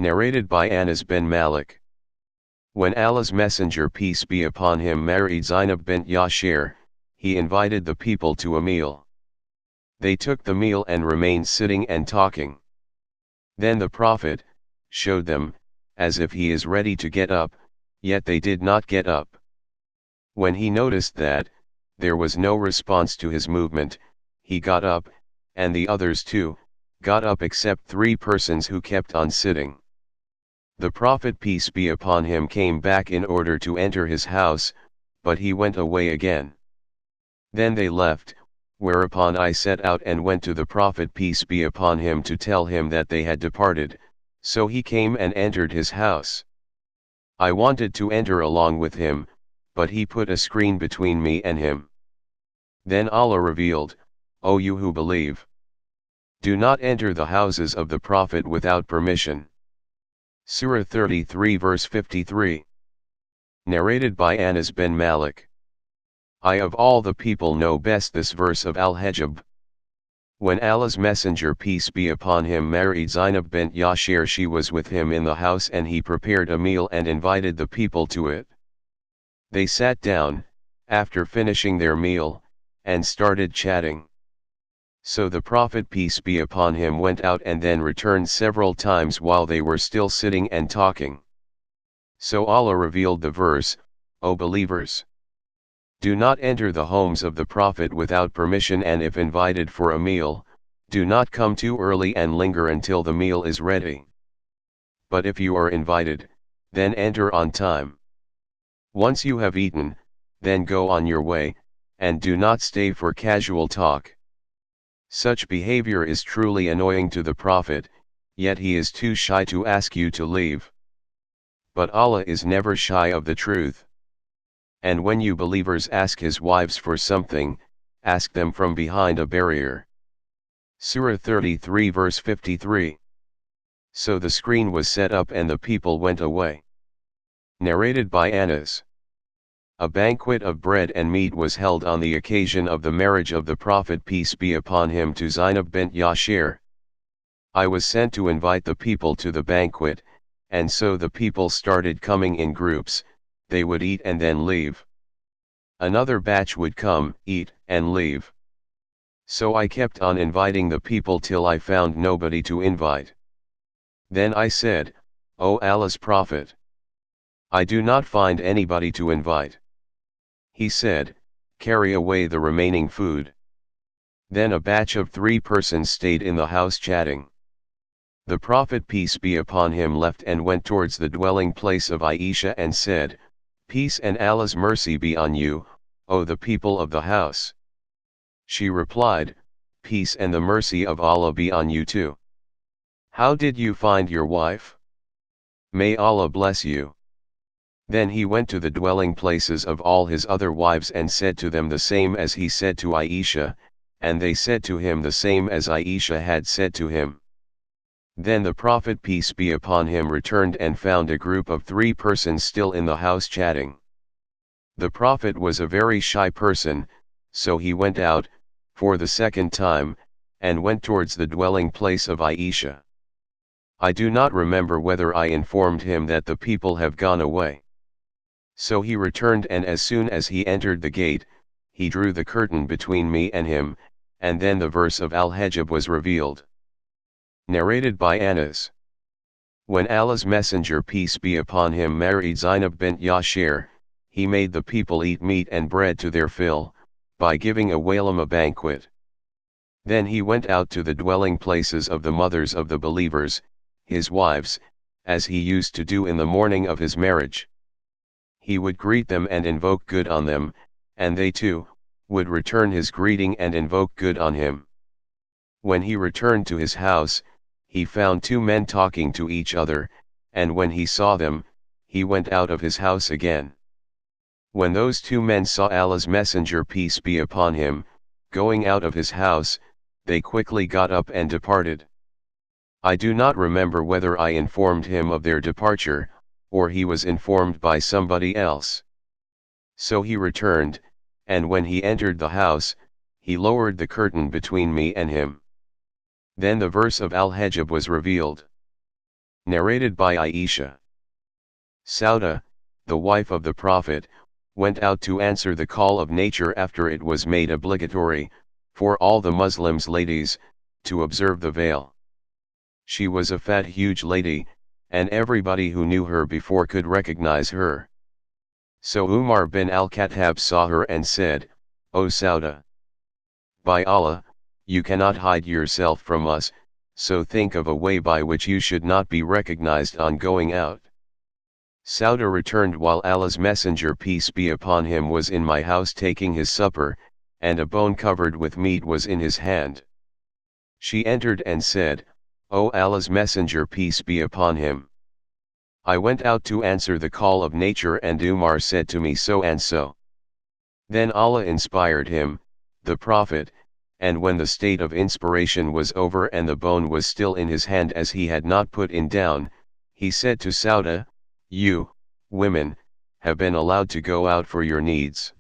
Narrated by Anas bin Malik. When Allah's Messenger peace be upon him married Zainab bint Yashir, he invited the people to a meal. They took the meal and remained sitting and talking. Then the Prophet showed them, as if he is ready to get up, yet they did not get up. When he noticed that there was no response to his movement, he got up, and the others too got up except 3 persons who kept on sitting. The Prophet peace be upon him came back in order to enter his house, but he went away again. Then they left, whereupon I set out and went to the Prophet peace be upon him to tell him that they had departed, so he came and entered his house. I wanted to enter along with him, but he put a screen between me and him. Then Allah revealed, O you who believe! Do not enter the houses of the Prophet without permission. Surah 33 verse 53. Narrated by Anas bin Malik. I of all the people know best this verse of Al-Hijab. When Allah's Messenger peace be upon him married Zainab bint Yashir, she was with him in the house and he prepared a meal and invited the people to it. They sat down, after finishing their meal, and started chatting. So the Prophet peace be upon him went out and then returned several times while they were still sitting and talking. So Allah revealed the verse, O believers! Do not enter the homes of the Prophet without permission, and if invited for a meal, do not come too early and linger until the meal is ready. But if you are invited, then enter on time. Once you have eaten, then go on your way, and do not stay for casual talk. Such behavior is truly annoying to the Prophet, yet he is too shy to ask you to leave. But Allah is never shy of the truth. And when you believers ask his wives for something, ask them from behind a barrier. Surah 33 verse 53. So the screen was set up and the people went away. Narrated by Anas. A banquet of bread and meat was held on the occasion of the marriage of the Prophet peace be upon him to Zainab bint Yashir. I was sent to invite the people to the banquet, and so the people started coming in groups. They would eat and then leave. Another batch would come, eat, and leave. So I kept on inviting the people till I found nobody to invite. Then I said, O Allah's Prophet! I do not find anybody to invite. He said, carry away the remaining food. Then a batch of 3 persons stayed in the house chatting. The Prophet peace be upon him left and went towards the dwelling place of Aisha and said, Peace and Allah's mercy be on you, O the people of the house. She replied, Peace and the mercy of Allah be on you too. How did you find your wife? May Allah bless you. Then he went to the dwelling places of all his other wives and said to them the same as he said to Aisha, and they said to him the same as Aisha had said to him. Then the Prophet peace be upon him returned and found a group of 3 persons still in the house chatting. The Prophet was a very shy person, so he went out, for the second time, and went towards the dwelling place of Aisha. I do not remember whether I informed him that the people have gone away. So he returned, and as soon as he entered the gate, he drew the curtain between me and him, and then the verse of Al-Hijab was revealed. Narrated by Anas. When Allah's Messenger peace be upon him married Zainab bint Yashir, he made the people eat meat and bread to their fill, by giving a walima banquet. Then he went out to the dwelling places of the mothers of the believers, his wives, as he used to do in the morning of his marriage. He would greet them and invoke good on them, and they too would return his greeting and invoke good on him. When he returned to his house, he found 2 men talking to each other, and when he saw them, he went out of his house again. When those 2 men saw Allah's Messenger peace be upon him going out of his house, they quickly got up and departed. I do not remember whether I informed him of their departure, or he was informed by somebody else. So he returned, and when he entered the house, he lowered the curtain between me and him. Then the verse of Al-Hijab was revealed. Narrated by Aisha. Sauda, the wife of the Prophet, went out to answer the call of nature after it was made obligatory, for all the Muslims ladies, to observe the veil. She was a fat huge lady, and everybody who knew her before could recognize her. So Umar bin al-Khattab saw her and said, "O Sauda! By Allah, you cannot hide yourself from us, so think of a way by which you should not be recognized on going out." Sauda returned, "While Allah's Messenger peace be upon him was in my house taking his supper, and a bone covered with meat was in his hand." She entered and said, "O Allah's Messenger peace be upon him! I went out to answer the call of nature and Umar said to me so and so." Then Allah inspired him, the Prophet, and when the state of inspiration was over and the bone was still in his hand as he had not put it down, he said to Sauda, "You, women, have been allowed to go out for your needs."